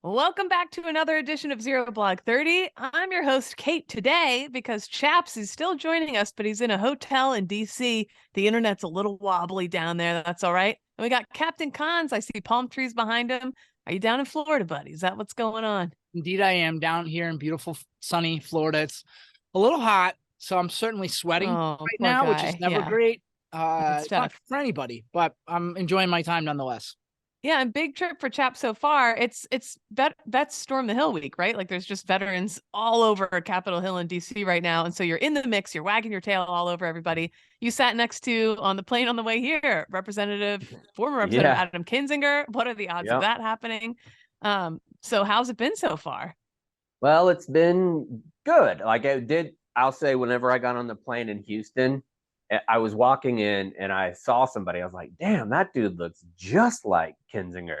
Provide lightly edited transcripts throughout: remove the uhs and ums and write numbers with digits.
Welcome back to another edition of Zero Blog 30. I'm your host, Kate, today because Chaps is still joining us, but he's in a hotel in DC. The internet's a little wobbly down there. That's all right. And we got Captain Cons. I see palm trees behind him. Are you down in Florida, buddy? Is that what's going on? Indeed, I am down here in beautiful, sunny Florida. It's a little hot, so I'm certainly sweating Oh, right poor now, which is guy. never Yeah, great. that's It's not tough. for anybody, but I'm enjoying my time nonetheless. Yeah, and big trip for Chap so far. It's Vets Storm the Hill week, right? Like there's just veterans all over Capitol Hill in DC right now, and so you're in the mix. You're wagging your tail all over everybody. You sat next to on the plane on the way here, former Representative Yeah. Adam Kinzinger. What are the odds of Yep. that happening? So how's it been so far? Well, it's been good. I'll say whenever I got on the plane in Houston, I was walking in and I saw somebody. I was like, damn, that dude looks just like Kinzinger.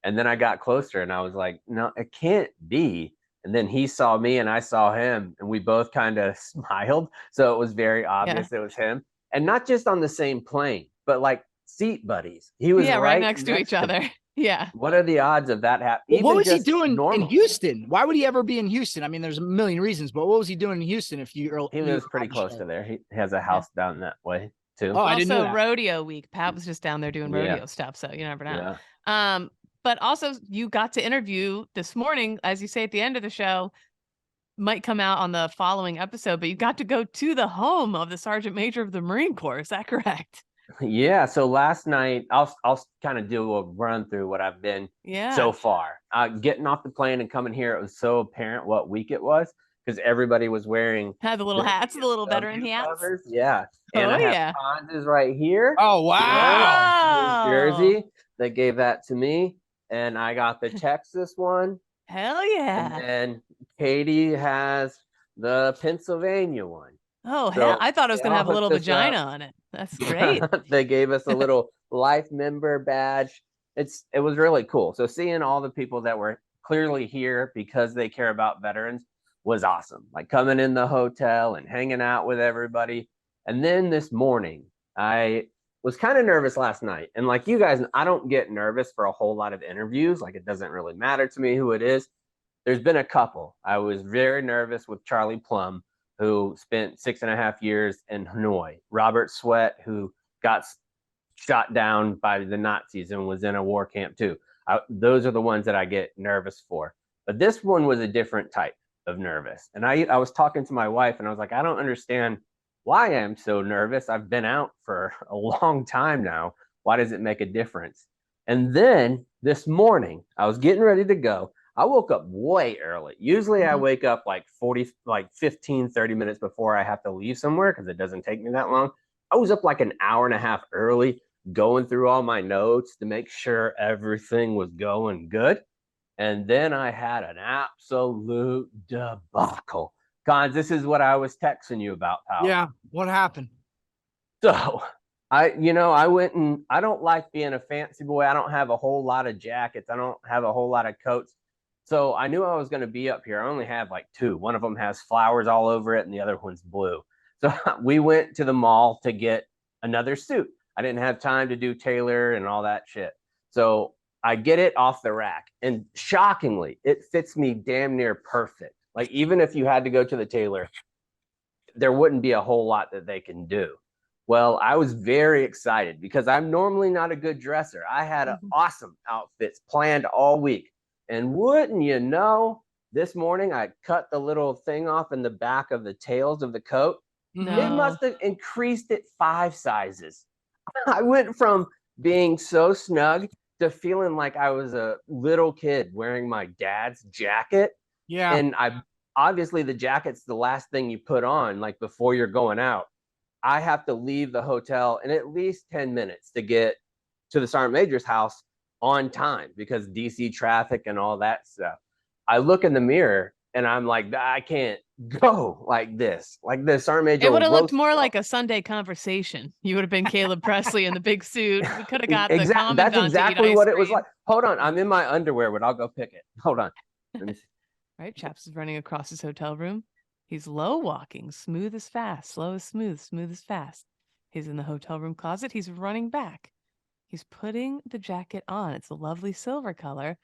And then I got closer and I was like, no, it can't be. And then he saw me and I saw him and we both kind of smiled. So it was very obvious it was him. And not just on the same plane, but like seat buddies. He was Right right next to each other. me. Yeah. What are the odds of that happening? Well, what was he doing in normal. Houston? Why would he ever be in Houston? I mean, there's a million reasons, but what was he doing in Houston? He lives pretty close to there. He has a house down that way too. Oh, I didn't know Also, that. rodeo week. Pat was just down there doing rodeo Yeah. stuff, so you never know. Yeah. But also you got to interview this morning, as you say at the end of the show, might come out on the following episode, but you got to go to the home of the Sergeant Major of the Marine Corps. Is that correct? Yeah. So last night, I'll kind of do a run through what I've been so far. Getting off the plane and coming here, it was so apparent what week it was because everybody was wearing Had the little hats, the little veteran hats. covers. Yeah. And Oh, I have yeah. Fonz's right here. Oh, wow. His jersey. They gave that to me. And I got the Texas one. Hell And yeah. then Katie has the Pennsylvania one. Oh, So hell. I thought it was they going to all have a little hooked us vagina up. on it. That's great. They gave us a little life member badge. It was really cool. So seeing all the people that were clearly here because they care about veterans was awesome. Like coming in the hotel and hanging out with everybody. And then this morning, I was kind of nervous last night. And like you guys, I don't get nervous for a whole lot of interviews. Like it doesn't really matter to me who it is. There's been a couple. I was very nervous with Charlie Plum, who spent 6.5 years in Hanoi. Robert Sweat, who got shot down by the Nazis and was in a war camp too. Those are the ones that I get nervous for. But this one was a different type of nervous. And I was talking to my wife and I was like, I don't understand why I'm so nervous. I've been out for a long time now. Why does it make a difference? And then this morning, I was getting ready to go. I woke up way early. Usually I wake up like 15, 30 minutes before I have to leave somewhere because it doesn't take me that long. I was up like an hour and a half early going through all my notes to make sure everything was going good. And then I had an absolute debacle. Cons, this is what I was texting you about, pal. Yeah. What happened? So I went and I don't like being a fancy boy. I don't have a whole lot of jackets. I don't have a whole lot of coats. So I knew I was going to be up here. I only have like two. One of them has flowers all over it and the other one's blue. So we went to the mall to get another suit. I didn't have time to do tailor and all that shit. So I get it off the rack and shockingly, it fits me damn near perfect. Like even if you had to go to the tailor, there wouldn't be a whole lot that they can do. Well, I was very excited because I'm normally not a good dresser. I had awesome outfits planned all week. And wouldn't you know, this morning I cut the little thing off in the back of the tails of the coat. No. It must have increased it 5 sizes. I went from being so snug to feeling like I was a little kid wearing my dad's jacket. Yeah. And obviously the jacket's the last thing you put on like before you're going out. I have to leave the hotel in at least 10 minutes to get to the Sergeant Major's house on time because DC traffic and all that stuff. I look in the mirror and I'm like, I can't go like this. Like the Sergeant Major. It would have looked more like a Sunday conversation. You would have been Caleb Presley in the big suit. We could have got the commandant. That's exactly what it was like. Hold on. I'm in my underwear, but I'll go pick it. Hold on. Let me see. Right. Chaps is running across his hotel room. He's low walking, smooth as fast, slow as smooth, smooth as fast. He's in the hotel room closet. He's running back. He's putting the jacket on. It's a lovely silver color.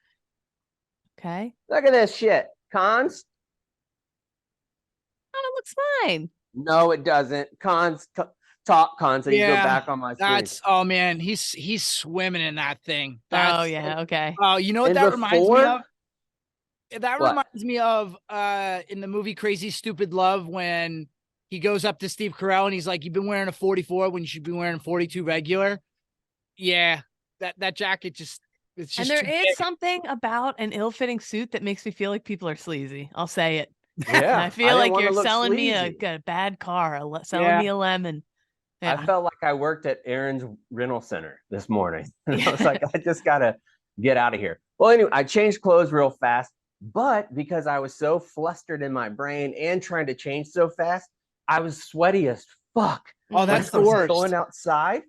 Okay. Look at this shit. Cons? Oh, it looks fine. No, it doesn't. Cons, top cons. So you go back on my screen. Oh man, he's swimming in that thing. Oh yeah, okay. Oh, you know what And that reminds me before- of? That What? reminds me of in the movie Crazy Stupid Love when he goes up to Steve Carell and he's like, "You've been wearing a 44 when you should be wearing 42 regular." Yeah, that jacket just it's And just there too is big. something about an ill-fitting suit that makes me feel like people are sleazy. I'll say it. Yeah. And I feel didn't like wanna you're look selling me a sleazy. bad car, selling me a lemon. I Yeah. felt like I worked at Aaron's rental center this morning. And I was Yeah. like, I just gotta get out of here. Well, anyway, I changed clothes real fast, but because I was so flustered in my brain and trying to change so fast, I was sweaty as fuck. Oh, Mhm. that's when the I was worst. going outside,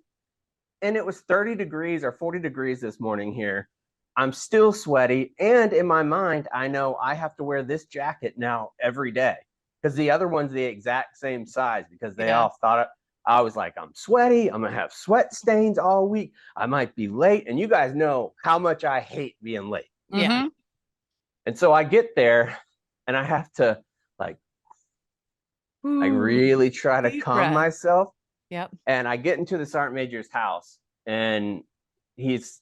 and it was 30 degrees or 40 degrees this morning here. I'm still sweaty, and in my mind, I know I have to wear this jacket now every day because the other one's the exact same size because they all thought it. I was like, I'm sweaty. I'm gonna have sweat stains all week. I might be late, and you guys know how much I hate being late. Yeah. And so I get there, and I have to like really try to deep calm breath. myself. Yep. And I get into the sergeant major's house, and he's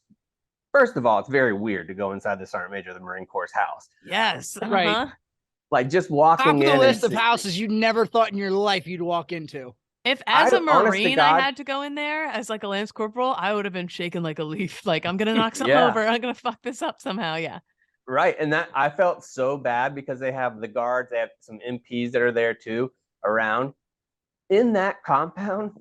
first of all, it's very weird to go inside the sergeant major of the Marine Corps house. Yes. Right. Uh-huh. Like just walking Top of the in. list and of houses you never thought in your life you'd walk into. If as a honest to Marine God- I had to go in there as like a Lance Corporal, I would have been shaken like a leaf. Like, I'm gonna knock something Yeah. over. I'm gonna fuck this up somehow. Yeah. Right. And that I felt so bad because they have the guards, they have some MPs that are there too around. In that compound,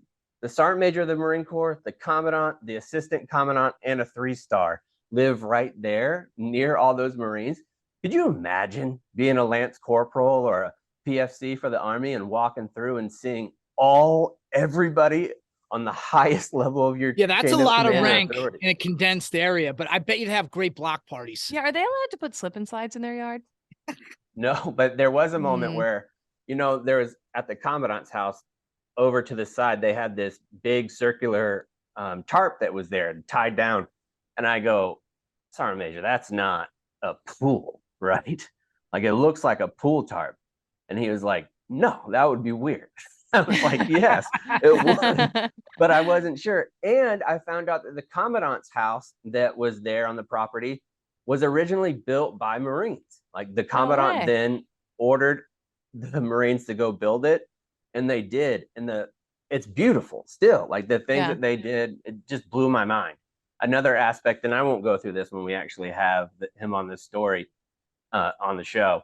the sergeant major of the Marine Corps, the commandant, the assistant commandant, and a 3-star live right there near all those Marines. Could you imagine being a Lance Corporal or a PFC for the Army and walking through and seeing everybody on the highest level of your Yeah, that's a chain lot of command and rank authority? in a condensed area, but I bet you'd have great block parties. Yeah. Are they allowed to put slip and slides in their yard? No, but there was a moment Mm. where, there was at the commandant's house over to the side, they had this big circular tarp that was there tied down. And I go, Sergeant Major, that's not a pool, right? Like it looks like a pool tarp. And he was like, no, that would be weird. I was like, yes, it would. But I wasn't sure. And I found out that the commandant's house that was there on the property was originally built by Marines. Like the commandant way. then ordered the Marines to go build it, and they did. And it's beautiful still. Like the things Yeah. that they did, it just blew my mind. Another aspect, and I won't go through this when we actually have him on this story on the show.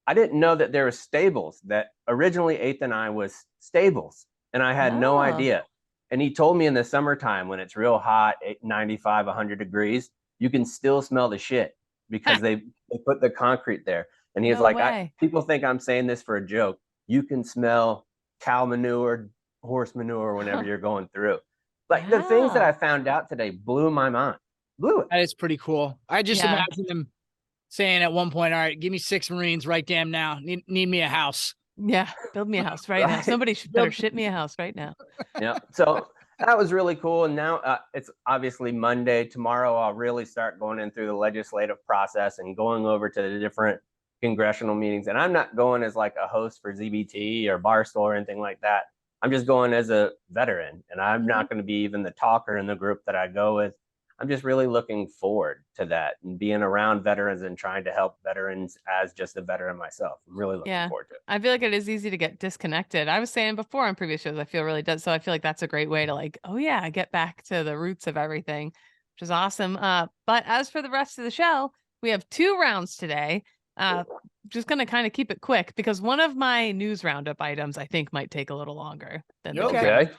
I didn't know that there were stables, that originally 8th and I was stables, and I had no Oh. idea. And he told me in the summertime when it's real hot, 95, 100 degrees, you can still smell the shit because they put the concrete there. And he was No like, way. people think I'm saying this for a joke. You can smell cow manure, horse manure whenever you're going through. Like the things that Wow. I found out today blew my mind. Blew it. That is pretty cool. I just Yeah. imagine them saying at one point, all right, give me 6 Marines right damn now. Need me a house. Yeah. Build me a house right now. Right. Somebody better ship me a house right now. Yeah. So that was really cool. And now it's obviously Monday. Tomorrow, I'll really start going in through the legislative process and going over to the different congressional meetings. And I'm not going as like a host for ZBT or Barstool or anything like that. I'm just going as a veteran, and I'm not going to be even the talker in the group that I go with. I'm just really looking forward to that and being around veterans and trying to help veterans as just a veteran myself. I'm really looking Yeah. forward to it. I feel like it is easy to get disconnected. I was saying before on previous shows, I feel really does. So I feel like that's a great way to like, oh yeah, get back to the roots of everything, which is awesome. But as for the rest of the show, we have 2 rounds today. Just going to kind of keep it quick because one of my news roundup items I think might take a little longer than the Okay. round.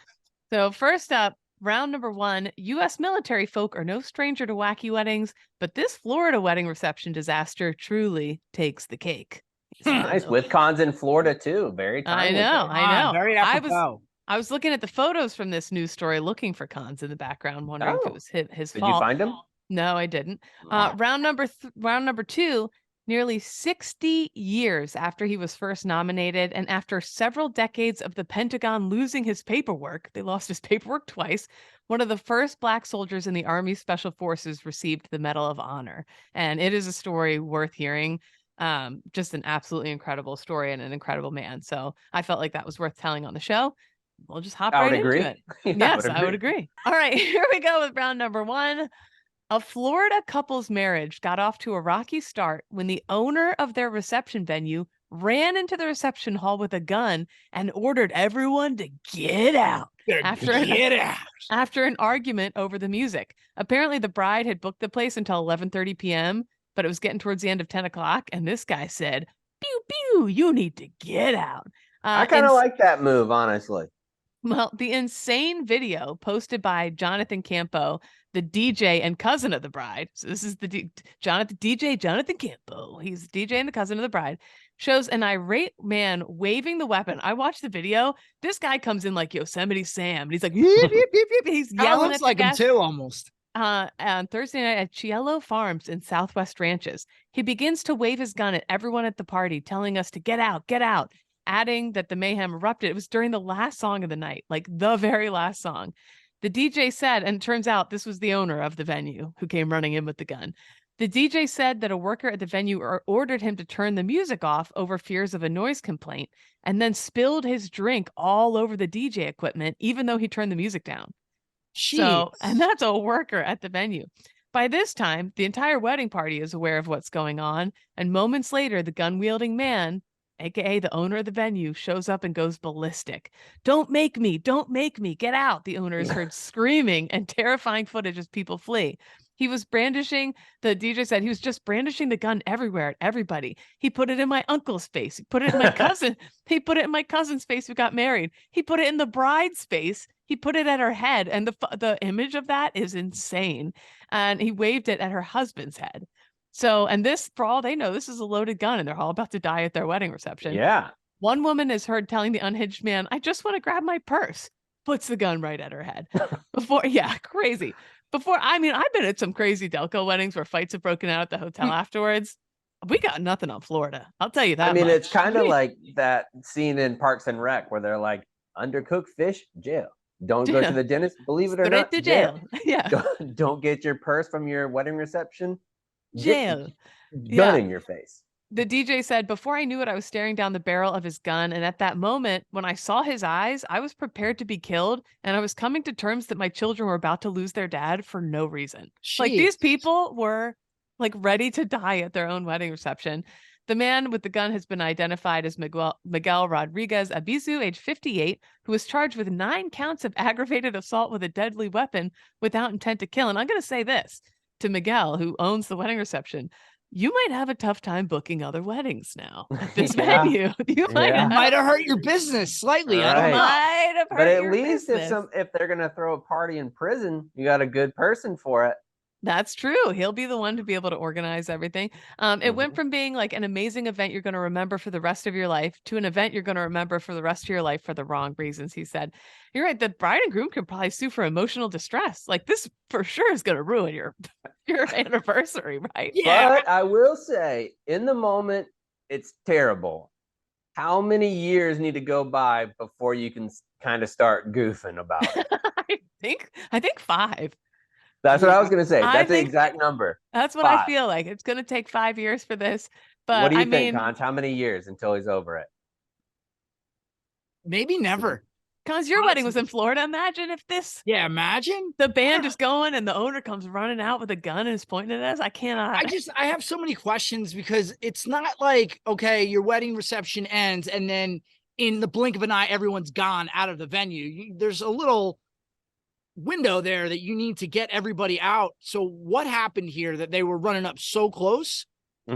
So first up, round number 1, U.S. military folk are no stranger to wacky weddings, but this Florida wedding reception disaster truly takes the cake. Nice. With cons in Florida too. Very I timely. know, I know. Very apropos. I was looking at the photos from this news story, looking for cons in the background, wondering if it was his Did fault. you find him? No, I didn't. Round number 2. Nearly 60 years after he was first nominated, and after several decades of the Pentagon losing his paperwork, they lost his paperwork twice. One of the first Black soldiers in the Army Special Forces received the Medal of Honor. And it is a story worth hearing. Just an absolutely incredible story and an incredible man. So I felt like that was worth telling on the show. We'll just hop I right would agree. into it. Yeah, Yes, I would agree. All right, here we go with round number one. A Florida couple's marriage got off to a rocky start when the owner of their reception venue ran into the reception hall with a gun and ordered everyone to get out after an argument over the music. Apparently, the bride had booked the place until 11:30 p.m., but it was getting towards the end of 10 o'clock, and this guy said, "Pew, pew, you need to get out." I kind of like that move, honestly. Well, the insane video posted by Jonathan Campo, the DJ and cousin of the bride. So this is the DJ Jonathan Campo. He's the DJ and the cousin of the bride. Shows an irate man waving the weapon. I watched the video. This guy comes in like Yosemite Sam, and he's like, yip, yip, yip, yip. He's yelling looks at like the him gas. too, almost. On Thursday night at Cielo Farms in Southwest Ranches. He begins to wave his gun at everyone at the party, telling us to get out, adding that the mayhem erupted. It was during the last song of the night, like the very last song. The DJ said, and it turns out this was the owner of the venue who came running in with the gun. The DJ said that a worker at the venue ordered him to turn the music off over fears of a noise complaint, and then spilled his drink all over the DJ equipment, even though he turned the music down. Jeez. So, and that's a worker at the venue. By this time, the entire wedding party is aware of what's going on, and moments later, the gun-wielding man, aka the owner of the venue, shows up and goes ballistic. Don't make me, get out, the owner is heard screaming, and terrifying footage as people flee. He was brandishing, the DJ said he was just brandishing the gun everywhere at everybody. He put it in my uncle's face. He put it in my cousin. He put it in my cousin's face who got married. He put it in the bride's face. He put it at her head, and the image of that is insane. And he waved it at her husband's head. So, and this, for all they know, this is a loaded gun, and they're all about to die at their wedding reception. Yeah. One woman is heard telling the unhinged man, "I just want to grab my purse." Puts the gun right at her head. Crazy. I've been at some crazy Delco weddings where fights have broken out at the hotel afterwards. We got nothing on Florida. I'll tell you that. It's kind of like that scene in Parks and Rec where they're like, undercooked fish, jail. Don't go to the dentist, believe it or not, to jail. Yeah. Don't get your purse from your wedding reception, jail. Gun in your face. The DJ said, "Before I knew it, I was staring down the barrel of his gun. And at that moment, when I saw his eyes, I was prepared to be killed. And I was coming to terms that my children were about to lose their dad for no reason." Jeez. Like, these people were like ready to die at their own wedding reception. The man with the gun has been identified as Miguel Rodriguez Abizu, age 58, who was charged with 9 counts of aggravated assault with a deadly weapon without intent to kill. And I'm going to say this to Miguel, who owns the wedding reception: you might have a tough time booking other weddings now at this venue. You might have hurt your business slightly. Right. I don't know. But at least if they're gonna throw a party in prison, you got a good person for it. That's true. He'll be the one to be able to organize everything. It went from being like an amazing event you're going to remember for the rest of your life to an event you're going to remember for the rest of your life for the wrong reasons, he said. You're right. The bride and groom can probably sue for emotional distress. Like, this for sure is going to ruin your anniversary, right? Yeah. But I will say, in the moment, it's terrible. How many years need to go by before you can kind of start goofing about it? I think 5. That's what I was going to say. That's the exact number. That's what 5. I feel like. It's going to take 5 years for this. But what do you think, Conch? How many years until he's over it? Maybe never. Cons, your wedding was in Florida. Imagine if this. Yeah, imagine. The band is going and the owner comes running out with a gun and is pointing at us. I cannot. I have so many questions because it's not like, okay, your wedding reception ends and then in the blink of an eye, everyone's gone out of the venue. There's a little window there that you need to get everybody out. So what happened here that they were running up so close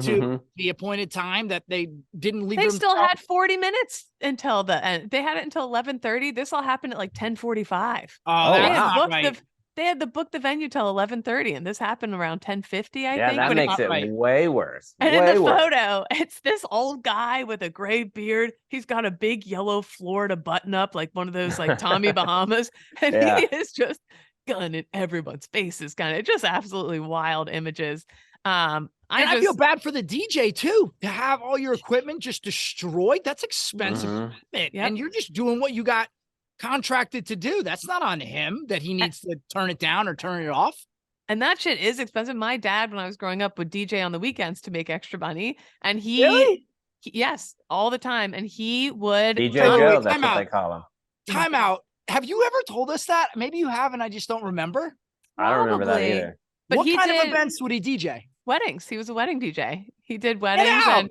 to the appointed time that they didn't leave? They still had 40 minutes until the end. They had it until 11:30. This all happened at like 10:45. They had to book the venue till 11:30, and this happened around 10:50. I think. Yeah, that makes it way worse. And in the photo, it's this old guy with a gray beard. He's got a big yellow Florida button up, like one of those like Tommy Bahamas, and he is just gun in everyone's faces. Kind of just absolutely wild images. I feel bad for the DJ too, to have all your equipment just destroyed. That's expensive equipment. Yep. And you're just doing what you got contracted to do. That's not on him that he needs to turn it down or turn it off. And that shit is expensive. My dad, when I was growing up, would DJ on the weekends to make extra money. And yes, all the time. And he would DJ Joe, that's time what out. they call him. Time out. Have you ever told us that? Maybe you have, and I just don't remember. I don't remember that Probably. either. But What he kind of did events would he DJ? weddings. He was a wedding DJ. He did weddings and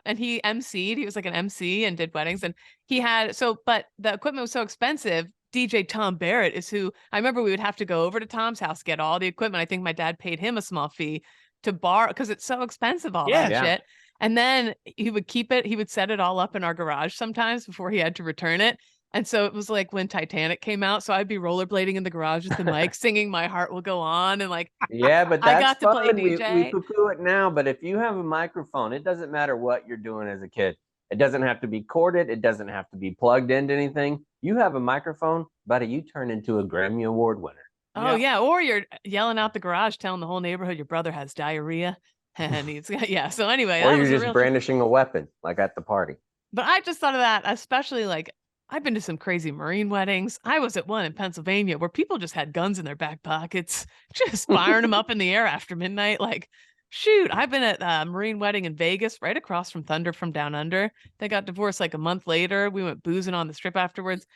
and he MC'd. He was like an MC and did weddings. And he had but the equipment was so expensive. DJ Tom Barrett is who I remember we would have to go over to Tom's house, get all the equipment. I think my dad paid him a small fee to borrow because it's so expensive, all that shit. And then he would keep it, he would set it all up in our garage sometimes before he had to return it. And so it was like when Titanic came out. So I'd be rollerblading in the garage with the mic, singing My Heart Will Go On. And like, yeah, but that's I got to play fun. DJ. We poo-poo it now, but if you have a microphone, it doesn't matter what you're doing as a kid. It doesn't have to be corded. It doesn't have to be plugged into anything. You have a microphone, buddy, you turn into a Grammy Award winner. Oh, yeah. Or you're yelling out the garage, telling the whole neighborhood your brother has diarrhea. And he's, so anyway. Or you're just brandishing a weapon, like at the party. But I just thought of that, especially like, I've been to some crazy Marine weddings. I was at one in Pennsylvania where people just had guns in their back pockets, just firing them up in the air after midnight. Like, shoot, I've been at a Marine wedding in Vegas, right across from Thunder from Down Under. They got divorced like a month later. We went boozing on the strip afterwards.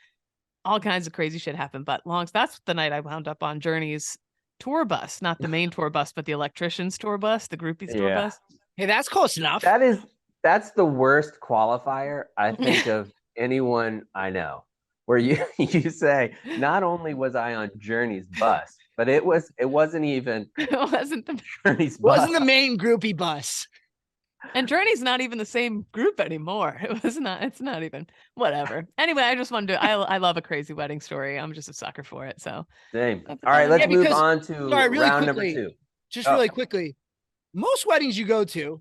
All kinds of crazy shit happened. But that's the night I wound up on Journey's tour bus, not the main tour bus, but the electrician's tour bus, the groupies tour bus. Hey, that's close enough. That's the worst qualifier I think of anyone I know, where you say, not only was I on Journey's bus, but it wasn't even Journey's bus. Wasn't the main groupie bus. And Journey's not even the same group anymore. It's not even, whatever. Anyway, I just wanted to, I love a crazy wedding story. I'm just a sucker for it. So same. All right, let's move on to round number 2. Just really quickly. Most weddings you go to,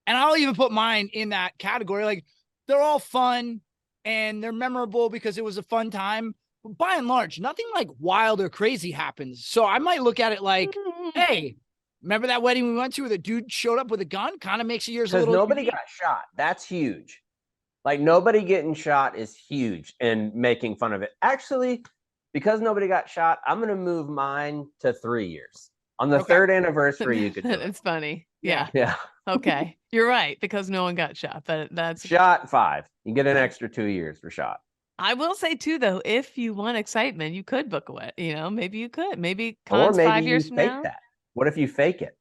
and I'll even put mine in that category, like they're all fun and they're memorable because it was a fun time. But by and large, nothing like wild or crazy happens. So I might look at it like, hey, remember that wedding we went to where the dude showed up with a gun? Kind of makes yours a little. Because nobody got shot. That's huge. Like, nobody getting shot is huge and making fun of it. Actually, because nobody got shot, I'm going to move mine to 3 years. On the third anniversary, you could do it. It's funny. Yeah. Yeah. Okay. You're right, because no one got shot. But that's shot 5. You get an extra 2 years for shot. I will say too, though, if you want excitement, you could book a wedding. Maybe you could. Maybe 5 years from now. That. What if you fake it?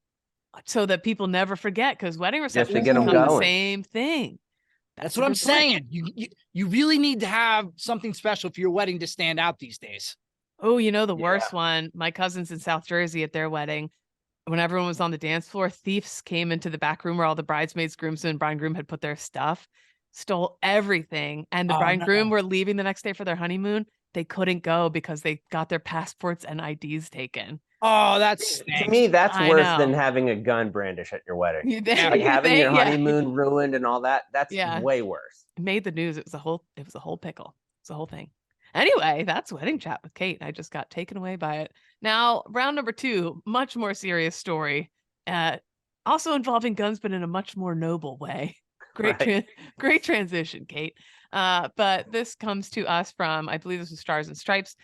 So that people never forget, because wedding receptions get them become going. the same thing. That's what I'm saying. You really need to have something special for your wedding to stand out these days. Oh, the worst one. My cousins in South Jersey at their wedding, when everyone was on the dance floor, thieves came into the back room where all the bridesmaids, groomsmen, and bride and groom had put their stuff, stole everything. And the bride and groom were leaving the next day for their honeymoon. They couldn't go because they got their passports and IDs taken. Oh, that's to me, that's worse than having a gun brandish at your wedding. Like having your honeymoon ruined and all that. That's way worse. It made the news. It was a whole pickle. It's a whole thing. Anyway, that's Wedding Chat with Kate. I just got taken away by it. Now, round number 2, much more serious story. Also involving guns, but in a much more noble way. Great transition, Kate. But this comes to us from, I believe this was Stars and Stripes.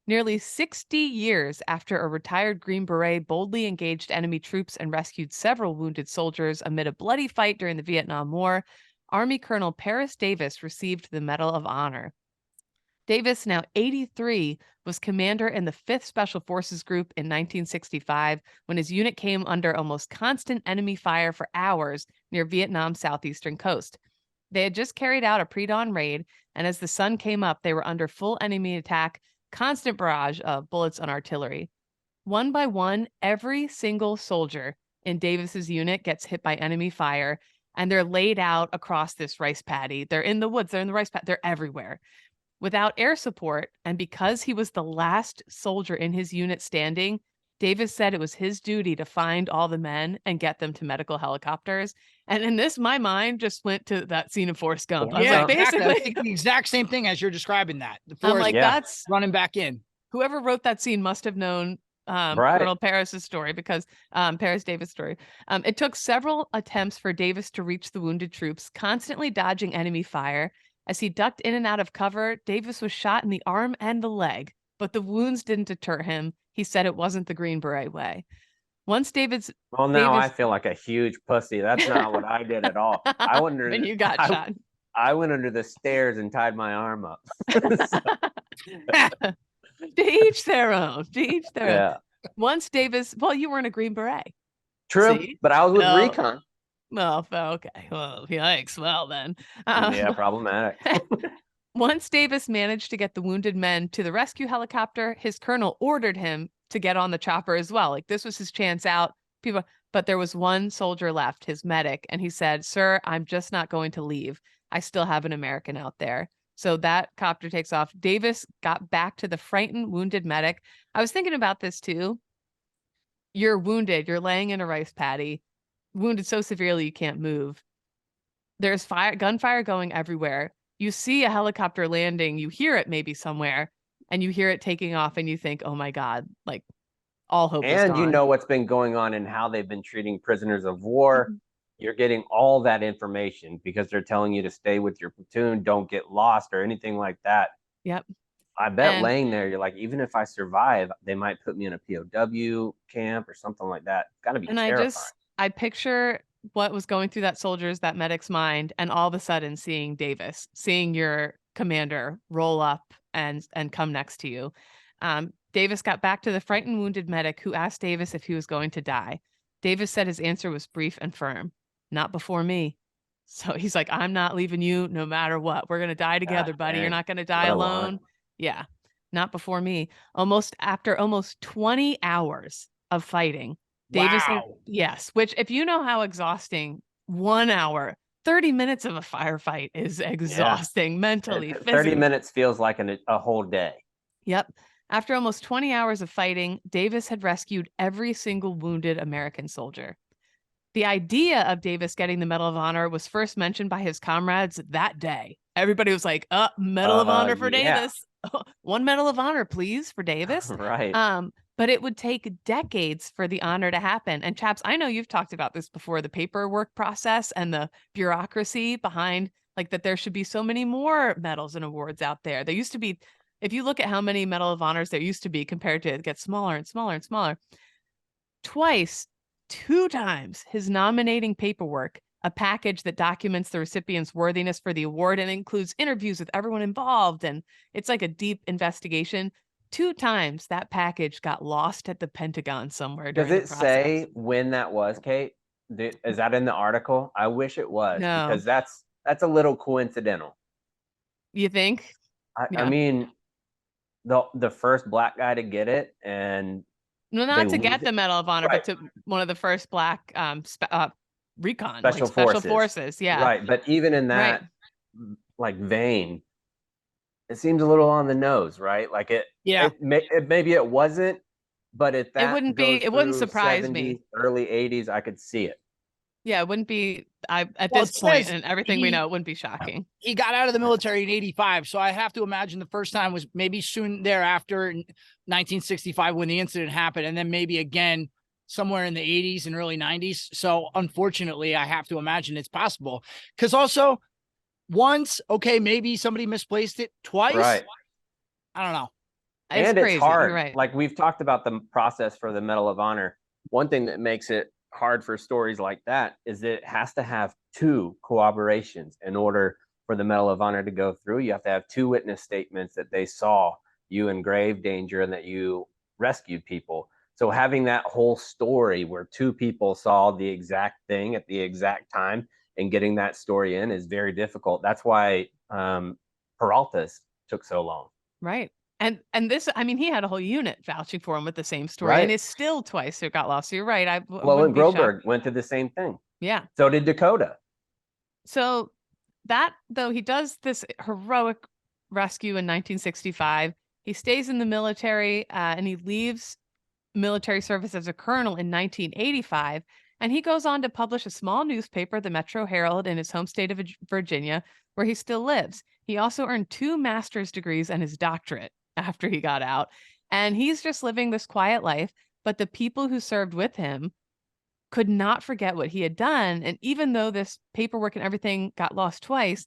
Nearly 60 years after a retired Green Beret boldly engaged enemy troops and rescued several wounded soldiers amid a bloody fight during the Vietnam War, Army Colonel Paris Davis received the Medal of Honor. Davis, now 83, was commander in the 5th Special Forces Group in 1965 when his unit came under almost constant enemy fire for hours near Vietnam's southeastern coast. They had just carried out a pre-dawn raid, and as the sun came up, they were under full enemy attack, constant barrage of bullets and artillery. One by one, every single soldier in Davis's unit gets hit by enemy fire, and they're laid out across this rice paddy. They're in the woods, they're in the rice paddy, they're everywhere. Without air support, and because he was the last soldier in his unit standing, Davis said it was his duty to find all the men and get them to medical helicopters. And in this, my mind just went to that scene of Forrest Gump. I was like, basically the exact same thing as you're describing that. I'm like, that's running back in. Whoever wrote that scene must have known Right. Colonel Paris's story, because Paris Davis' story. It took several attempts for Davis to reach the wounded troops, constantly dodging enemy fire. As he ducked in and out of cover, Davis was shot in the arm and the leg, but the wounds didn't deter him. He said it wasn't the Green Beret way. Once Well, now I feel like a huge pussy. That's not what I did at all. I went under when you got shot. I went under the stairs and tied my arm up. To each their own. To each their own. Yeah. Once Davis, well, you weren't a Green Beret. True, See? but I was with No. recon. Well, okay. Well, yikes. Well, then. Yeah, problematic. Once Davis managed to get the wounded men to the rescue helicopter, his colonel ordered him to get on the chopper as well. Like, this was his chance out. But there was one soldier left, his medic, and he said, "Sir, I'm just not going to leave. I still have an American out there." So that copter takes off. Davis got back to the frightened, wounded medic. I was thinking about this too. You're wounded. You're laying in a rice paddy, wounded so severely you can't move. There's gunfire going everywhere. You see a helicopter landing. You hear it maybe somewhere, and you hear it taking off, and you think, "Oh my God, like all hope is And you gone." know what's been going on and how they've been treating prisoners of war. Mhm. You're getting all that information because they're telling you to stay with your platoon, don't get lost or anything like that. Yep. I bet And- laying there, you're like, even if I survive, they might put me in a POW camp or something like that. It's got to be And terrifying. I picture what was going through that medic's mind, and all of a sudden seeing Davis, seeing your commander roll up and come next to you. Davis got back to the frightened, wounded medic, who asked Davis if he was going to die. Davis said his answer was brief and firm: "Not before me." So he's like, "I'm not leaving you no matter what. We're going to die together, buddy. You're not going to die alone." Yeah. "Not before me." After almost 20 hours of fighting, Davis, Wow. yes, which, if you know how exhausting 1 hour, 30 minutes of a firefight is exhausting mentally, 30 physically. minutes feels like a whole day. Yep. After almost 20 hours of fighting, Davis had rescued every single wounded American soldier. The idea of Davis getting the Medal of Honor was first mentioned by his comrades that day. Everybody was like, Medal of Honor for Davis. One Medal of Honor, please, for Davis. Right. But it would take decades for the honor to happen. And Chaps, I know you've talked about this before, the paperwork process and the bureaucracy behind, like, that there should be so many more medals and awards out there. There used to be, if you look at how many Medal of Honors there used to be compared to it gets smaller and smaller and smaller. Two times his nominating paperwork, a package that documents the recipient's worthiness for the award and includes interviews with everyone involved. And it's like a deep investigation. 2 times that package got lost at the Pentagon somewhere during the process. Does it say when that was, Kate? Is that in the article? I wish it was, No. because that's a little coincidental. You think? I mean, the first black guy to get it, and No, not to get it. the Medal of Honor, Right. but to one of the first black recon, Special forces. Yeah. Right. But even in that like vein, it seems a little on the nose, right? Like maybe it wasn't, but if that it wouldn't surprise 70s, me. Early 80s, I could see it. Yeah, it wouldn't be at this point, and everything we know, it wouldn't be shocking. He got out of the military in 85, so I have to imagine the first time was maybe soon thereafter in 1965 when the incident happened, and then maybe again somewhere in the 80s and early 90s. So unfortunately, I have to imagine it's possible. Because also, once, okay, maybe somebody misplaced it. Twice, right? I don't know. It's crazy. hard. You're right. Like, we've talked about the process for the Medal of Honor. One thing that makes it hard for stories like that is that it has to have 2 corroborations in order for the Medal of Honor to go through. You have to have 2 witness statements that they saw you in grave danger and that you rescued people. So having that whole story where 2 people saw the exact thing at the exact time and getting that story in is very difficult. That's why Peralta's took so long. Right. And this, I mean, he had a whole unit vouching for him with the same story, Right. and it's still twice it got lost. So you're right. And Groberg went through the same thing. Yeah. So did Dakota. So that, though, he does this heroic rescue in 1965. He stays in the military and he leaves military service as a colonel in 1985. And he goes on to publish a small newspaper, the Metro Herald, in his home state of Virginia, where he still lives. He also earned 2 master's degrees and his doctorate after he got out. And he's just living this quiet life. But the people who served with him could not forget what he had done. And even though this paperwork and everything got lost twice,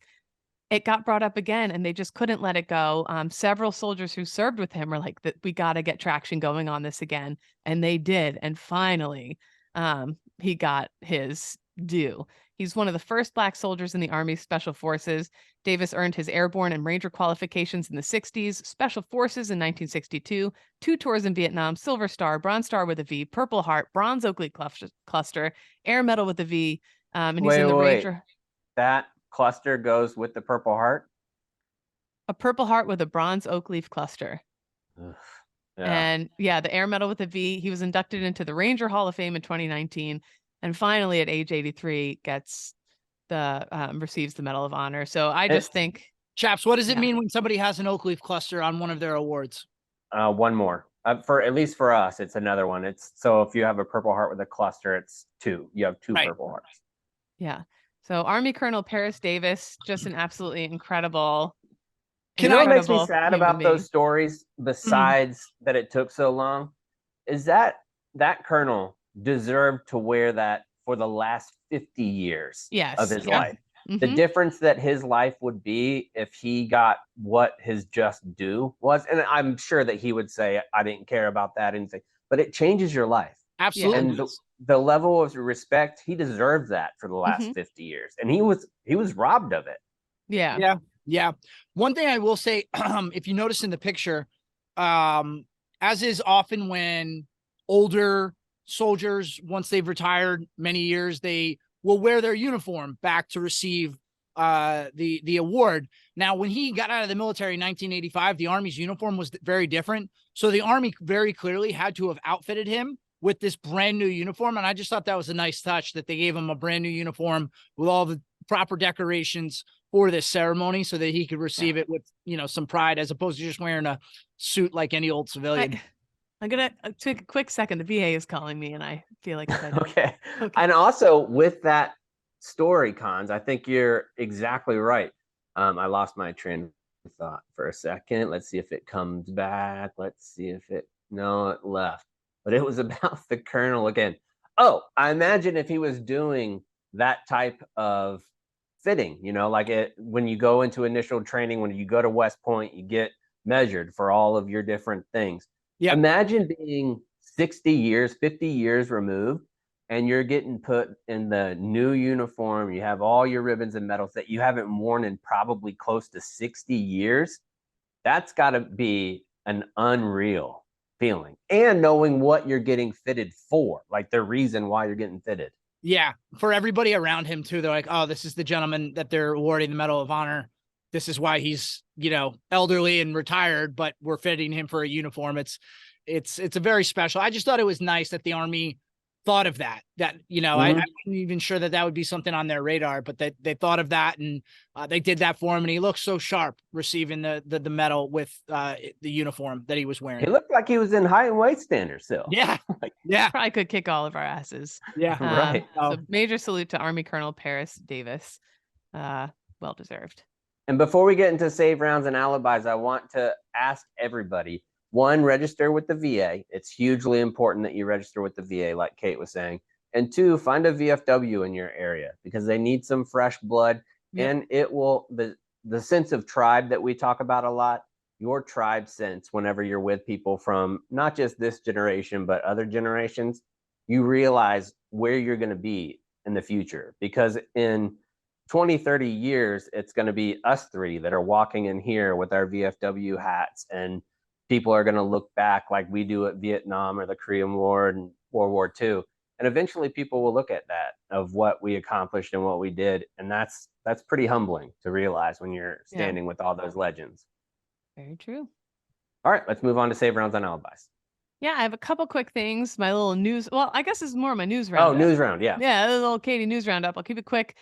it got brought up again and they just couldn't let it go. Several soldiers who served with him were like, that we got to get traction going on this again. And they did. And finally, he got his due. He's one of the first Black soldiers in the Army Special Forces. Davis earned his airborne and ranger qualifications in the 60s, Special Forces in 1962, 2 tours in Vietnam, Silver Star, Bronze Star with a V, Purple Heart, Bronze Oak Leaf Cluster, Air Medal with a V, and he's in the Ranger. That cluster goes with the Purple Heart? A Purple Heart with a Bronze Oak Leaf Cluster. Ugh, And yeah, the Air Medal with a V. He was inducted into the Ranger Hall of Fame in 2019. And finally, at age 83, gets the receives the Medal of Honor. So I just think, Chaps, what does it mean when somebody has an oak leaf cluster on one of their awards? One more. For at least for us, it's another one. It's so if you have a Purple Heart with a cluster, it's 2. You have 2 Purple Hearts. Yeah. So Army Colonel Paris Davis, just an absolutely incredible. What makes me sad about those stories, besides that it took so long, is that colonel deserved to wear that for the last 50 years of his life. The difference that his life would be if he got what his just due was, and I'm sure that he would say, I didn't care about that, but it changes your life. Absolutely. And the level of respect, he deserves that for the last 50 years. And he was robbed of it. Yeah. One thing I will say, if you notice in the picture, as is often when older soldiers, once they've retired many years, they will wear their uniform back to receive the award. Now, when he got out of the military in 1985, the Army's uniform was very different. So the Army very clearly had to have outfitted him with this brand new uniform. And I just thought that was a nice touch that they gave him a brand new uniform with all the proper decorations for this ceremony so that he could receive it with, some pride, as opposed to just wearing a suit like any old civilian. I'm going to take a quick second. The VA is calling me and I feel like okay. And also with that story, Cons, I think you're exactly right. I lost my train of thought for a second. Let's see if it comes back. Let's see if no, it left. But it was about the colonel again. Oh, I imagine if he was doing that type of fitting, when you go into initial training, when you go to West Point, you get measured for all of your different things. Yeah. Imagine being 60 years, 50 years removed, and you're getting put in the new uniform. You have all your ribbons and medals that you haven't worn in probably close to 60 years. That's got to be an unreal feeling. And knowing what you're getting fitted for, like the reason why you're getting fitted. Yeah. For everybody around him too. They're like, oh, this is the gentleman that they're awarding the Medal of Honor. This is why he's, elderly and retired, but we're fitting him for a uniform. It's a very special. I just thought it was nice that the Army thought of that, I wasn't even sure that would be something on their radar, but they thought of that and they did that for him. And he looked so sharp receiving the medal with the uniform that he was wearing. He looked like he was in height and weight standards still. Yeah. Yeah. Probably could kick all of our asses. Yeah. Right. So major salute to Army Colonel Paris Davis. Well deserved. And before we get into save rounds and alibis, I want to ask everybody, 1, register with the VA. It's hugely important that you register with the VA, like Kate was saying. And 2, find a VFW in your area because they need some fresh blood. Yep. And it will, the sense of tribe that we talk about a lot, your tribe sense whenever you're with people from not just this generation, but other generations, you realize where you're going to be in the future. Because in 20, 30 years, it's going to be us 3 that are walking in here with our VFW hats, and people are going to look back like we do at Vietnam or the Korean War and World War II. And eventually people will look at that of what we accomplished and what we did. And that's pretty humbling to realize when you're standing with all those legends. Very true. All right, let's move on to save rounds and alibis. Yeah, I have a couple quick things. My little news. Well, I guess this is more of my news roundup. Oh, news round. Yeah. Yeah, a little Katie news roundup. I'll keep it quick.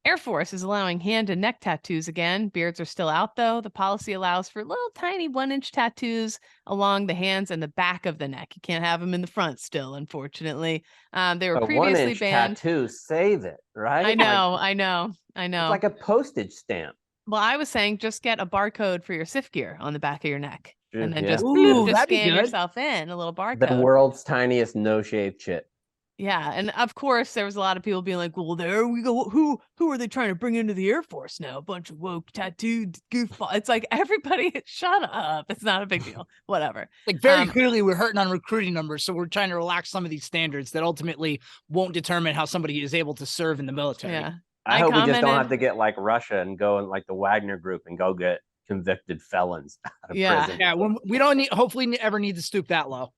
Air Force is allowing hand and neck tattoos again. Beards are still out, though. The policy allows for little tiny 1-inch tattoos along the hands and the back of the neck. You can't have them in the front still, unfortunately. They were previously 1-inch banned. Tattoos save it, right? I know. It's like a postage stamp. Well, I was saying just get a barcode for your SIF gear on the back of your neck. and then Yeah. just Ooh, just that'd be scan good. yourself in a little The barcode. world's tiniest no-shave chit. Yeah, and of course there was a lot of people being like, "Well, there we go. Who are they trying to bring into the Air Force now? A bunch of woke, tattooed goofball." It's like everybody, shut up. It's not a big deal. Whatever. Like very clearly, we're hurting on recruiting numbers, so we're trying to relax some of these standards that ultimately won't determine how somebody is able to serve in the military. Yeah, I hope we just don't have to get like Russia and go in like the Wagner Group and go get convicted felons out of prison. Yeah, we don't need, hopefully ever need to stoop that low.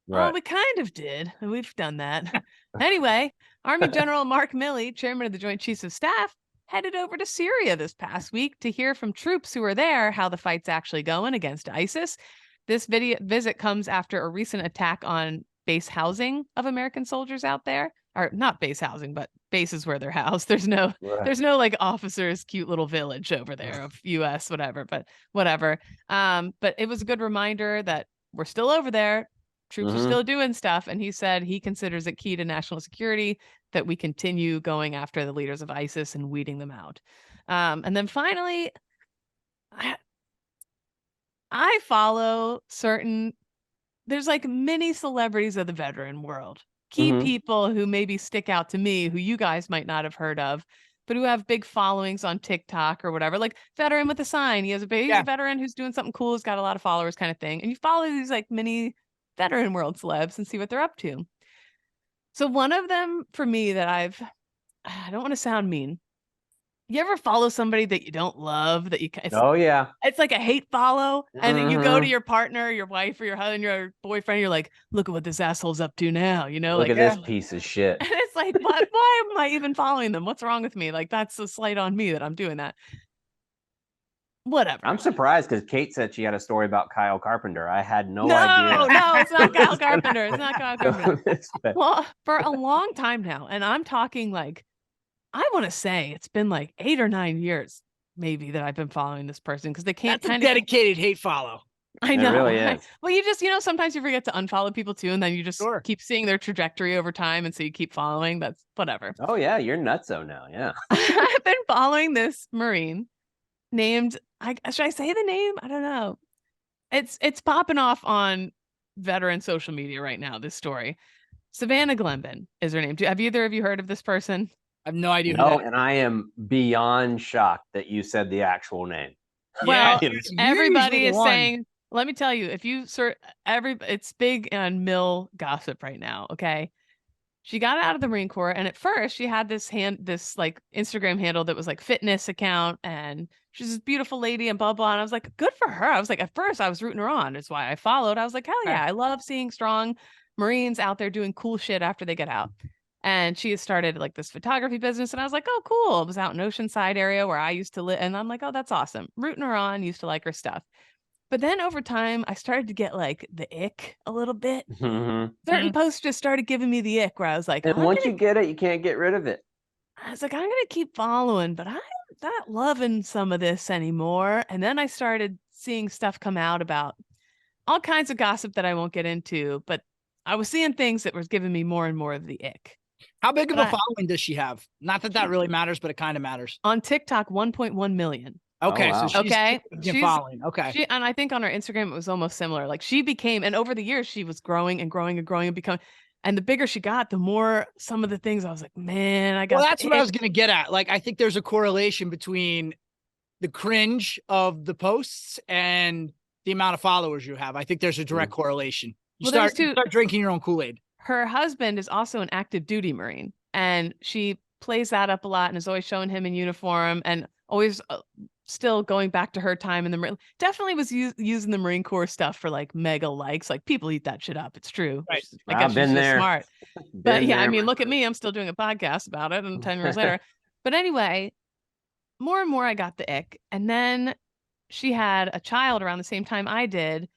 Right. Oh, we kind of did. We've done that. Anyway, Army General Mark Milley, chairman of the Joint Chiefs of Staff, headed over to Syria this past week to hear from troops who are there how the fight's actually going against ISIS. This visit comes after a recent attack on base housing of American soldiers out there. Or not base housing, but bases where they're housed. There's no like officers' cute little village over there of US, whatever, but whatever. But it was a good reminder that we're still over there. Troops are still doing stuff. And he said he considers it key to national security that we continue going after the leaders of ISIS and weeding them out. And then finally, I follow there's like many celebrities of the veteran world, key people who maybe stick out to me, who you guys might not have heard of, but who have big followings on TikTok or whatever, like Veteran with a Sign. He's a veteran who's doing something cool, has got a lot of followers kind of thing. And you follow these like mini veteran world celebs and see what they're up to. So one of them for me that I don't want to sound mean. You ever follow somebody that you don't love that it's like a hate follow, and then you go to your partner, your wife or your husband, your boyfriend, you're like, look at what this asshole's up to now, look like at this piece of shit. And it's like, why am I even following them? What's wrong with me? Like, that's a slight on me that I'm doing that. Whatever. I'm surprised because Kate said she had a story about Kyle Carpenter. I had no idea. No, it's not Kyle Carpenter. It's not Kyle Carpenter. Well, for a long time now, and I'm talking like, I want to say it's been like 8 or 9 years, maybe, that I've been following this person because they can't. That's a dedicated hate follow. I know. It really is. Well, you just, sometimes you forget to unfollow people too, and then you just keep seeing their trajectory over time, and so you keep following. That's whatever. Oh yeah, you're nutso now. Yeah. I've been following this Marine named. Should I say the name? I don't know. It's popping off on veteran social media right now. This story, Savannah Glenvin is her name. Have either of you heard of this person? I have no idea. No, and I am beyond shocked that you said the actual name. Well, everybody is saying. Let me tell you, if you search it's big on mill gossip right now. Okay. She got out of the Marine Corps, and at first she had this like Instagram handle that was like fitness account, and she's this beautiful lady and blah, blah. And I was like, good for her. I was like, at first I was rooting her on. That's why I followed. I was like, hell yeah. I love seeing strong Marines out there doing cool shit after they get out. And she had started like this photography business, and I was like, oh, cool. It was out in Oceanside area where I used to live. And I'm like, oh, that's awesome. Rooting her on, used to like her stuff. But then over time, I started to get like the ick a little bit. Certain posts just started giving me the ick where I was like, and once you get it, you can't get rid of it. I was like, I'm going to keep following, but I'm not loving some of this anymore. And then I started seeing stuff come out about all kinds of gossip that I won't get into, but I was seeing things that was giving me more and more of the ick. How big of a following does she have? Not that really matters, but it kind of matters. On TikTok, 1.1 million. Okay, so she's following. Okay. And I think on her Instagram, it was almost similar. Like she became, and over the years, she was growing and growing and growing and becoming, and the bigger she got, the more some of the things I was like, man, I got. Well, that's what I was going to get at. Like, I think there's a correlation between the cringe of the posts and the amount of followers you have. I think there's a direct correlation. You start drinking your own Kool-Aid. Her husband is also an active duty Marine, and she plays that up a lot and is always showing him in uniform and always still going back to her time in the Marine. Definitely was using the Marine Corps stuff for like mega likes. Like people eat that shit up. It's true. Right. I guess she's just smart. But yeah, I mean, look at me. I'm still doing a podcast about it, and 10 years later. But anyway, more and more I got the ick. And then she had a child around the same time I did.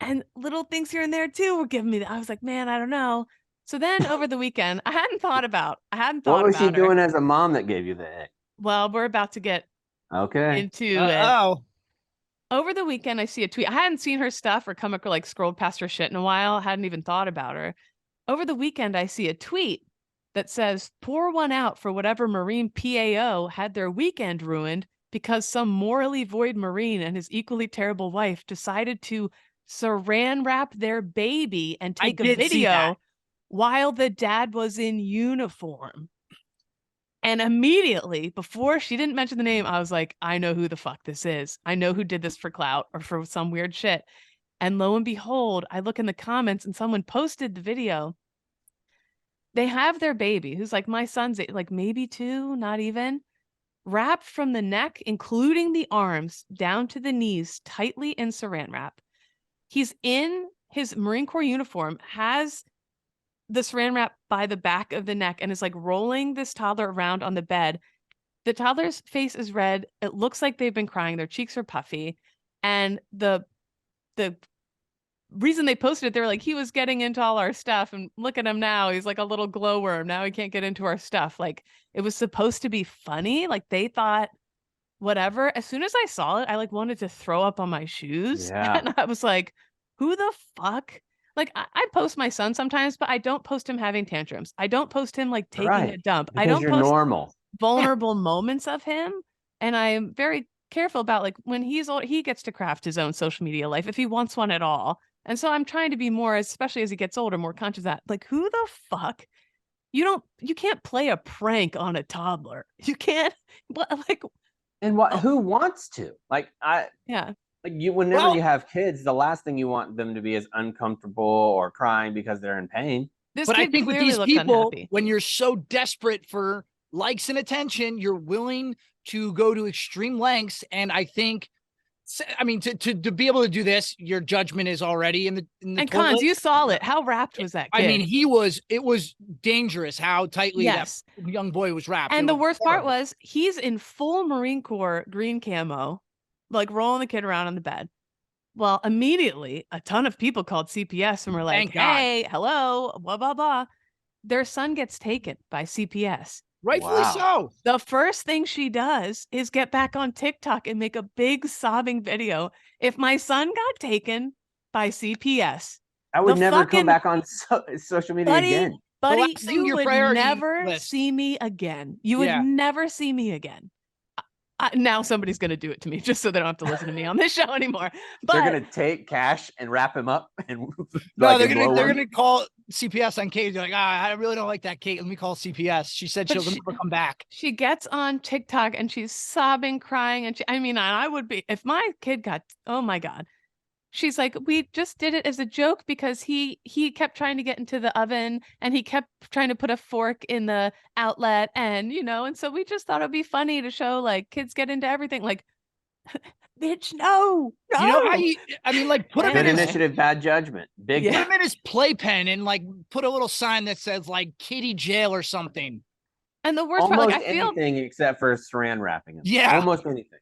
And little things here and there too were giving me I was like, man, I don't know. So then over the weekend, I hadn't thought about what was she doing as a mom that gave you the ick? Well, we're about to get into it. Oh, over the weekend, I see a tweet. I hadn't seen her stuff or like scrolled past her shit in a while. I hadn't even thought about her. Over the weekend, I see a tweet that says, pour one out for whatever Marine PAO had their weekend ruined because some morally void Marine and his equally terrible wife decided to saran wrap their baby and I take a did see that. video while the dad was in uniform. And immediately, before she didn't mention the name, I was like, I know who the fuck this is. I know who did this for clout or for some weird shit. And lo and behold, I look in the comments and someone posted the video. They have their baby, who's like my son's like maybe 2, not even, wrapped from the neck, including the arms, down to the knees, tightly in saran wrap. He's in his Marine Corps uniform, has the saran wrap by the back of the neck, and is like rolling this toddler around on the bed. The toddler's face is red. It looks like they've been crying. Their cheeks are puffy. And the reason they posted it, they were like, he was getting into all our stuff, and look at him now. He's like a little glowworm. Now he can't get into our stuff. Like, it was supposed to be funny. Like, they thought whatever. As soon as I saw it, I like wanted to throw up on my shoes. Yeah. And I was like, who the fuck? Like, I post my son sometimes, but I don't post him having tantrums. I don't post him like taking a Right. dump. I Because don't you're post normal. vulnerable moments of him. And I am very careful about like when he's old, he gets to craft his own social media life if he wants one at all. And so I'm trying to be more, especially as he gets older, more conscious of that. Like, who the fuck? You can't play a prank on a toddler. You can't, like, And what? oh, Who wants to? Like yeah. like you. Whenever Well- you have kids, the last thing you want them to be is uncomfortable or crying because they're in pain. This But kid I think with clearly these looks people, unhappy. when you're so desperate for likes and attention, you're willing to go to extreme lengths. And I think, I mean, to be able to do this, your judgment is already in the And toilet. Cons, you saw it. How wrapped was that kid? I mean, it was dangerous how tightly yes. that young boy was wrapped. And It the was worst part horrible. was he's in full Marine Corps green camo, like rolling the kid around on the bed. Well, immediately a ton of people called CPS and were like, Thank God. hey, hello, blah, blah, blah. Their son gets taken by CPS. Rightfully Wow. so. The first thing she does is get back on TikTok and make a big sobbing video. If my son got taken by CPS, I would the never fucking- come back on social media again. buddy, last thing you your would priority never list. see me again. You would Yeah. never see me again. Now somebody's going to do it to me just so they don't have to listen to me on this show anymore. But They're gonna take Cash and wrap him up and No, like, they're and blow gonna him. call CPS on Kate. They're like, I really don't like that, Kate. Let me call CPS. She said But she'll she- never come back. she gets on TikTok and she's sobbing, crying. And I would be, if my kid got, oh my God. She's like, we just did it as a joke because he kept trying to get into the oven and he kept trying to put a fork in the outlet and so we just thought it'd be funny to show like kids get into everything. Like, bitch, no. You know how I mean, like put him Good in his initiative, bad judgment. Big Yeah. put one. him in his playpen and like put a little sign that says like kitty jail or something. And the worst part, Almost like I feel anything except for saran wrapping him. Yeah. Almost anything.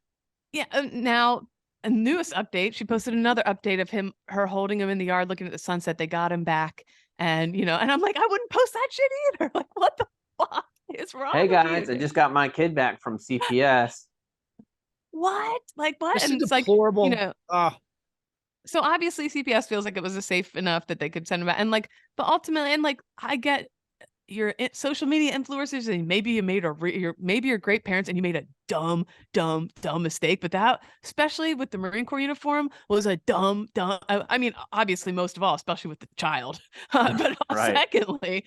yeah. Now a newest update, she posted another update of her holding him in the yard, looking at the sunset. They got him back, and and I'm like, I wouldn't post that shit either. Like, what the fuck is wrong? Hey with guys, you? I just got my kid back from CPS. What? Like what? This And is it's like, deplorable. so obviously CPS feels like it was a safe enough that they could send him back, and like, but ultimately, and like, I get your social media influencers, and maybe you made maybe you're great parents and you made a dumb mistake, but that, especially with the Marine Corps uniform, was a dumb. I mean, obviously, most of all, especially with the child, but Right. secondly,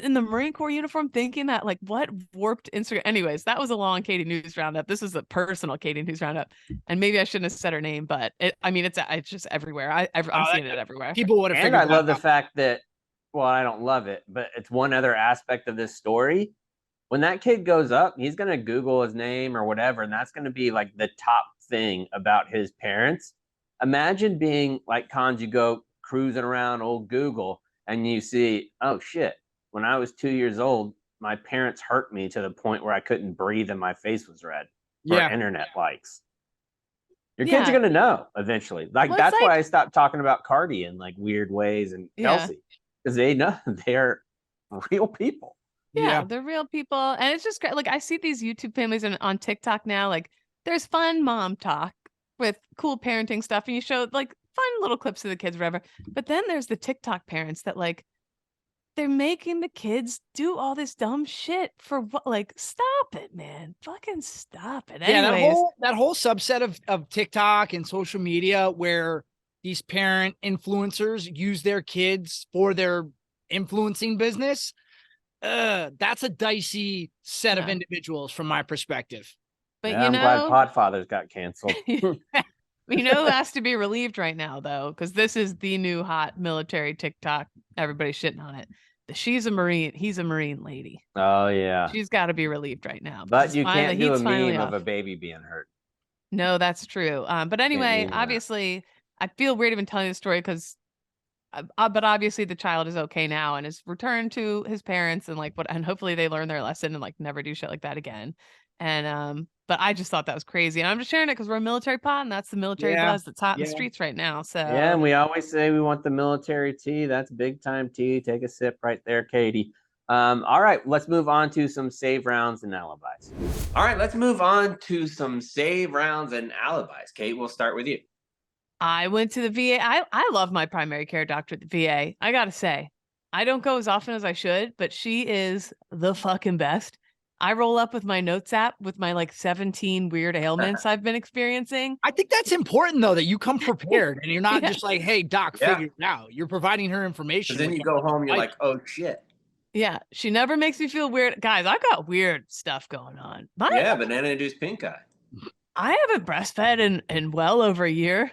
in the Marine Corps uniform, thinking that like what warped Instagram. Anyways, that was a long Katie News Roundup. This is a personal Katie News Roundup, and maybe I shouldn't have said her name, but it's just everywhere. I'm seeing it everywhere. People would have And figured I that love the out. fact that, well, I don't love it, but it's one other aspect of this story. When that kid goes up, he's going to Google his name or whatever, and that's going to be like the top thing about his parents. Imagine being like Cons, you go cruising around old Google and you see, oh shit, when I was 2 years old, my parents hurt me to the point where I couldn't breathe and my face was red for Yeah. internet likes. Your kids are Yeah. going to know eventually. Like, Well, it's that's like- why I stopped talking about Cardi in like weird ways and Yeah. Kelsey, because they know they're real people. Yeah, they're real people. And it's just great. Like, I see these YouTube families on TikTok now. Like, there's fun mom talk with cool parenting stuff. And you show like fun little clips of the kids, whatever. But then there's the TikTok parents that like they're making the kids do all this dumb shit for what? Like, stop it, man. Fucking stop it. Yeah, Anyways, that whole subset of TikTok and social media where these parent influencers use their kids for their influencing business. That's a dicey set of Yeah. individuals from my perspective. but Yeah, I'm glad Podfathers got canceled. you know who has to be relieved right now, though, because this is the new hot military TikTok. Everybody's shitting on it. She's a Marine. He's a Marine lady. Oh yeah. She's got to be relieved right now. But because you can't do a heat's finally meme of off. a baby being hurt. No, that's true. But Can't anyway, meme that. obviously, I feel weird even telling the story because, but obviously the child is okay now and is returned to his parents and like what, and hopefully they learn their lesson and like never do shit like that again. And but I just thought that was crazy, and I'm just sharing it because we're a military pod, and that's the military Yeah, buzz that's hot in the yeah. streets right now. So Yeah, and we always say we want the military tea. That's big time tea. Take a sip right there, Katie. All right, let's move on to some save rounds and alibis. All right, let's move on to some save rounds and alibis. Kate, we'll start with you. I went to the VA. I love my primary care doctor at the VA. I gotta say, I don't go as often as I should, but she is the fucking best. I roll up with my notes app with my like 17 weird ailments I've been experiencing. I think that's important though, that you come prepared and you're not Yeah. just like, hey, doc, Yeah. figure it out. You're providing her information. Because then you go home, you're like, oh shit. Yeah, she never makes me feel weird. Guys, I got weird stuff going on. Yeah, banana-induced pink eye. I haven't breastfed in well over a year.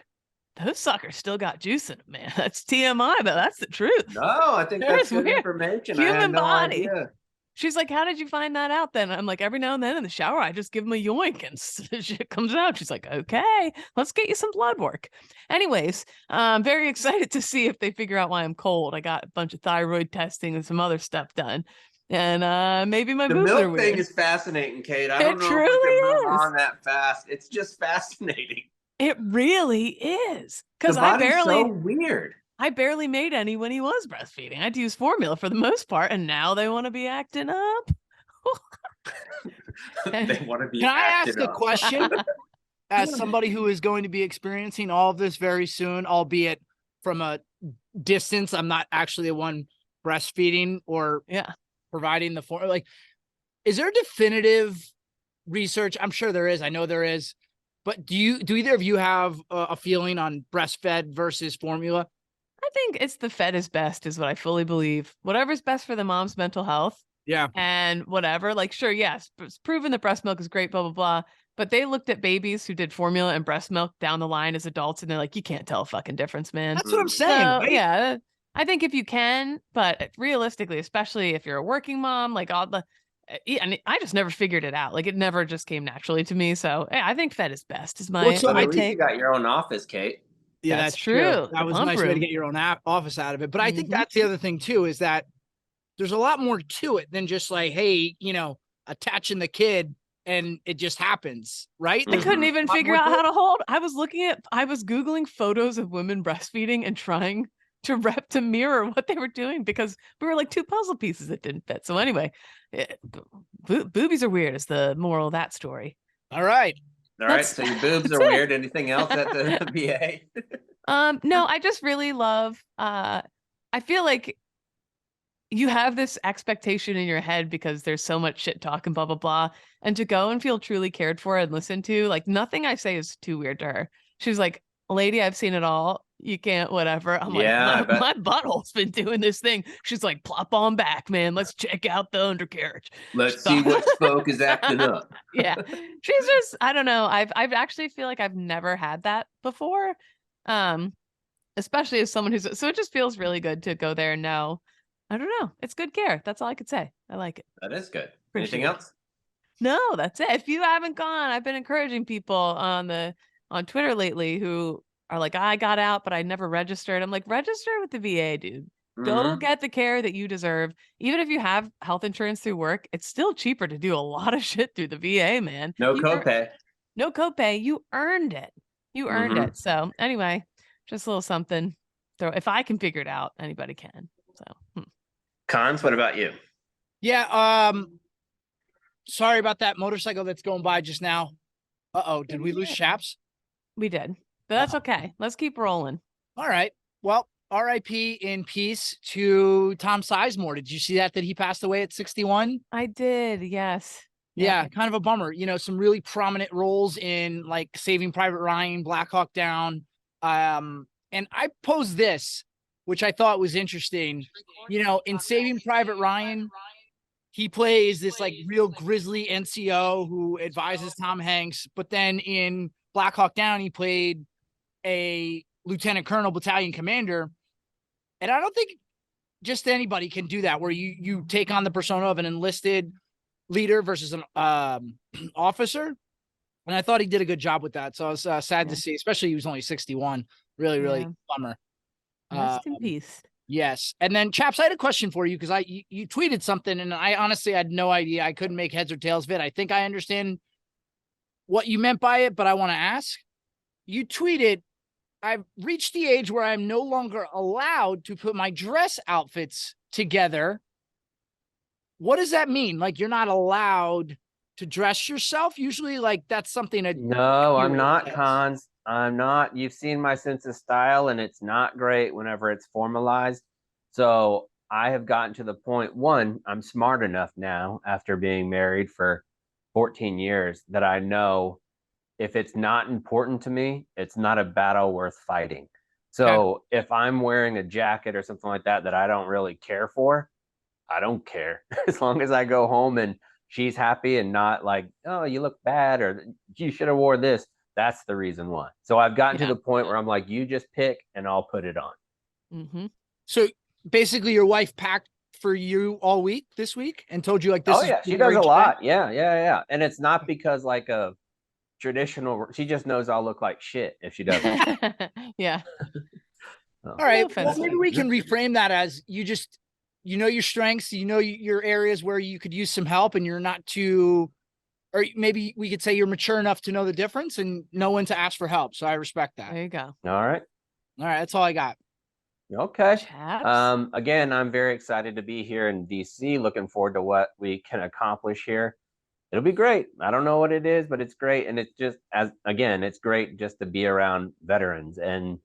Those suckers still got juice in them, man. That's TMI, but that's the truth. No, I think There's that's good weird. information. I Human had no body. idea. She's like, how did you find that out then? I'm like, every now and then in the shower, I just give him a yoink and shit comes out. She's like, okay, let's get you some blood work. Anyways, I'm very excited to see if they figure out why I'm cold. I got a bunch of thyroid testing and some other stuff done. And maybe my The boobs are milk weird. thing is fascinating, Kate. I don't know if we truly can move is. on that fast. It's just fascinating. It really is. The Because body's so weird. I barely made any when he was breastfeeding. I had to use formula for the most part, and now they want to be acting up. They want to be. Can I ask acted a up. question as somebody who is going to be experiencing all of this very soon, albeit from a distance? I'm not actually the one breastfeeding or Yeah. providing the form. Like, is there definitive research? I'm sure there is. I know there is. But do either of you have a feeling on breastfed versus formula? I think it's the fed is best, is what I fully believe. Whatever's best for the mom's mental health. Yeah. And whatever, like, sure, yes, it's proven that breast milk is great, blah, blah, blah. But they looked at babies who did formula and breast milk down the line as adults, and they're like, you can't tell a fucking difference, man. That's what I'm So, saying. Right? yeah, I think if you can, but realistically, especially if you're a working mom, like all the, and I just never figured it out. Like it never just came naturally to me. So yeah, I think fed is best. Is my But my at least you take. got your own office, Kate. Yeah, That's that's true. That The was a pump nice way to room. get your own office out of it. But I think Mhm. that's the other thing too, is that there's a lot more to it than just like, hey, attaching the kid and it just happens, right? I couldn't Mhm. even figure out how to hold. I was Googling photos of women breastfeeding and trying to mirror what they were doing because we were like two puzzle pieces that didn't fit. So anyway, boobies are weird is the moral of that story. All right. All right, so your boobs are that's it. weird. Anything else at the VA? No, I just really love, I feel like you have this expectation in your head because there's so much shit talk and blah, blah, blah. And to go and feel truly cared for and listened to, like nothing I say is too weird to her. She's like, lady, I've seen it all. You can't, whatever. I'm Yeah, like, my butthole's been doing this thing. She's like, plop on back, man. Let's check out the undercarriage. Let's see what spoke is acting up. Yeah. She's just, I don't know. I've actually feel like I've never had that before. Especially as someone who's, so it just feels really good to go there and know. I don't know. It's good care. That's all I could say. I like it. That is good. Appreciate Anything it. else? No, that's it. If you haven't gone, I've been encouraging people on Twitter lately who are like, I got out, but I never registered. I'm like, register with the VA, dude. Go Mhm. get the care that you deserve. Even if you have health insurance through work, it's still cheaper to do a lot of shit through the VA, man. No You copay. no copay. You earned it. You earned Mhm. it. So anyway, just a little something. If I can figure it out, anybody can. So Cons, what about you? Yeah. Sorry about that motorcycle that's going by just now. Uh-oh. Did we lose Chaps? we did. But that's okay. Let's keep rolling. All right. Well, RIP in peace to Tom Sizemore. Did you see that he passed away at 61? I did, yes. Yeah, kind of a bummer. You know, some really prominent roles in like Saving Private Ryan, Black Hawk Down. And I posed this, which I thought was interesting. You know, in Saving Private Ryan, he plays this like real grisly NCO who advises Tom Hanks. But then in Black Hawk Down, he played a lieutenant colonel, battalion commander. And I don't think just anybody can do that, where you take on the persona of an enlisted leader versus an officer. And I thought he did a good job with that. So I was sad to see, especially he was only 61. Really bummer. Rest in peace. Yes. And then, Chaps, I had a question for you, because you tweeted something, and I honestly had no idea. I couldn't make heads or tails of it. I think I understand what you meant by it, but I want to ask. You tweeted, I've reached the age where I'm no longer allowed to put my dress outfits together. What does that mean? Like, you're not allowed to dress yourself? Usually, like, that's something that... No, I'm not, Cons. I'm not. You've seen my sense of style, and it's not great whenever it's formalized. So I have gotten to the point, one, I'm smart enough now after being married for 14 years that I know if it's not important to me, it's not a battle worth fighting. So if I'm wearing a jacket or something like that I don't really care for, I don't care. As long as I go home and she's happy and not like, oh, you look bad, or you should have wore this. That's the reason why. So I've gotten to the point where I'm like, you just pick and I'll put it on. Mm-hmm. So basically your wife packed for you all week this week and told you like this? Oh yeah, she does a lot. Yeah. And it's not because like a traditional, she just knows I'll look like shit if she doesn't. Yeah. All right. No Well, maybe we can reframe that as you know your strengths, you know your areas where you could use some help, and you're not too, or maybe we could say you're mature enough to know the difference and know when to ask for help. So I respect that. There you go. All right. That's all I got. Okay. Chaps. Again, I'm very excited to be here in DC. Looking forward to what we can accomplish here. It'll be great. I don't know what it is, but it's great. And it's just, it's great just to be around veterans. And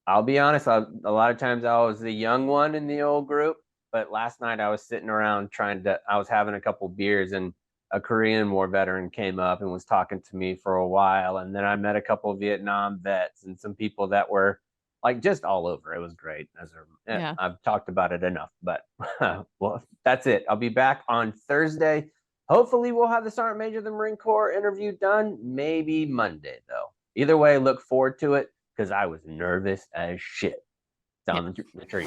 I'll be honest, a lot of times I was the young one in the old group, but last night I was sitting around I was having a couple beers, and a Korean War veteran came up and was talking to me for a while. And then I met a couple of Vietnam vets and some people that were like just all over. It was great. I've talked about it enough, but well, that's it. I'll be back on Thursday. Hopefully we'll have the Sergeant Major of the Marine Corps interview done. Maybe Monday, though. Either way, look forward to it, because I was nervous as shit down the tree.